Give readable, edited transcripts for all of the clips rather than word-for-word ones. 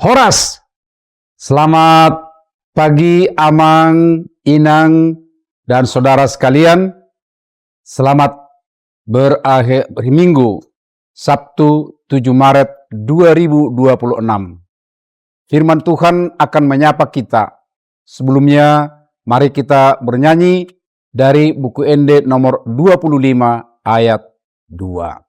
Horas. Selamat pagi Amang, Inang, dan saudara sekalian. Selamat berakhir Minggu, Sabtu 7 Maret 2026. Firman Tuhan akan menyapa kita. Sebelumnya, mari kita bernyanyi dari buku ND nomor 25 ayat 2.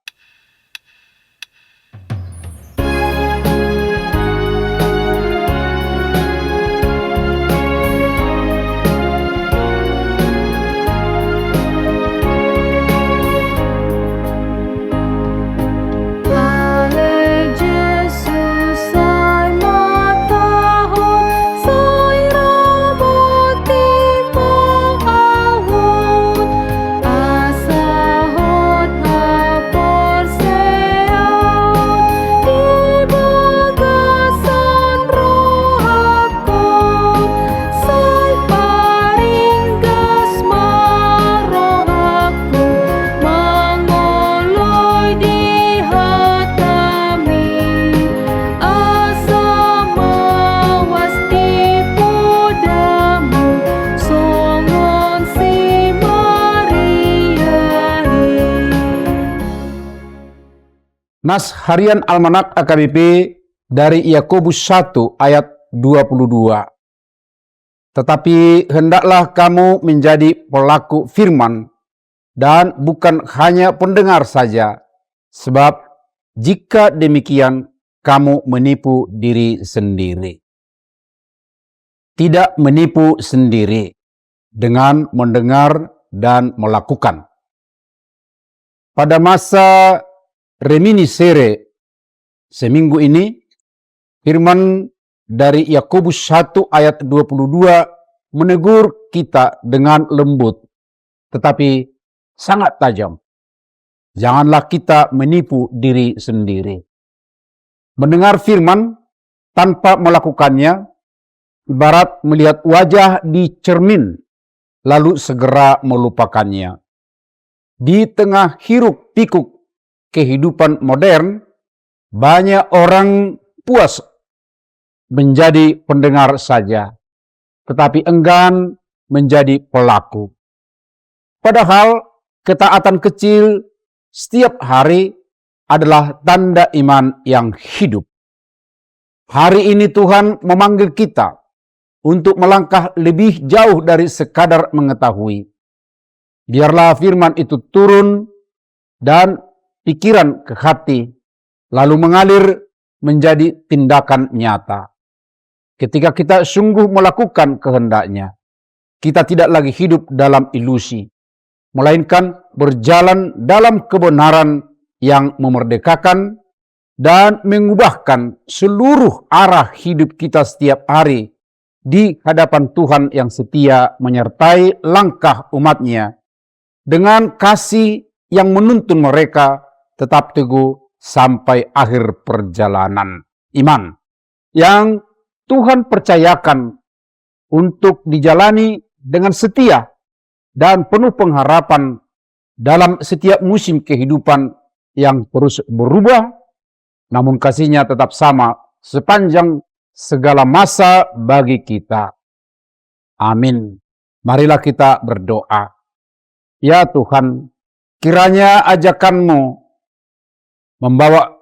Nas Harian Almanak AKBP dari Yakobus 1 ayat 22. Tetapi hendaklah kamu menjadi pelaku firman dan bukan hanya pendengar saja, sebab jika demikian kamu menipu diri sendiri. Tidak menipu sendiri dengan mendengar dan melakukan. Pada masa reminiscere seminggu ini, firman dari Yakobus 1 ayat 22 menegur kita dengan lembut, tetapi sangat tajam. Janganlah kita menipu diri sendiri. Mendengar firman tanpa melakukannya, ibarat melihat wajah di cermin, lalu segera melupakannya. Di tengah hiruk pikuk kehidupan modern, banyak orang puas menjadi pendengar saja, tetapi enggan menjadi pelaku. Padahal ketaatan kecil setiap hari adalah tanda iman yang hidup. Hari ini Tuhan memanggil kita untuk melangkah lebih jauh dari sekadar mengetahui. Biarlah firman itu turun dan pikiran ke hati, lalu mengalir menjadi tindakan nyata. Ketika kita sungguh melakukan kehendaknya, kita tidak lagi hidup dalam ilusi, melainkan berjalan dalam kebenaran yang memerdekakan dan mengubahkan seluruh arah hidup kita setiap hari di hadapan Tuhan yang setia menyertai langkah umatnya dengan kasih yang menuntun mereka tetap teguh sampai akhir perjalanan iman yang Tuhan percayakan untuk dijalani dengan setia dan penuh pengharapan dalam setiap musim kehidupan yang terus berubah, namun kasih-Nya tetap sama sepanjang segala masa bagi kita. Amin. Marilah kita berdoa. Ya Tuhan, kiranya ajakan-Mu membawa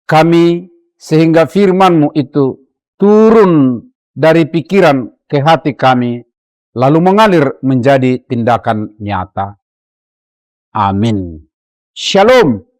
kami sehingga firman-Mu itu turun dari pikiran ke hati kami, lalu mengalir menjadi tindakan nyata. Amin. Shalom.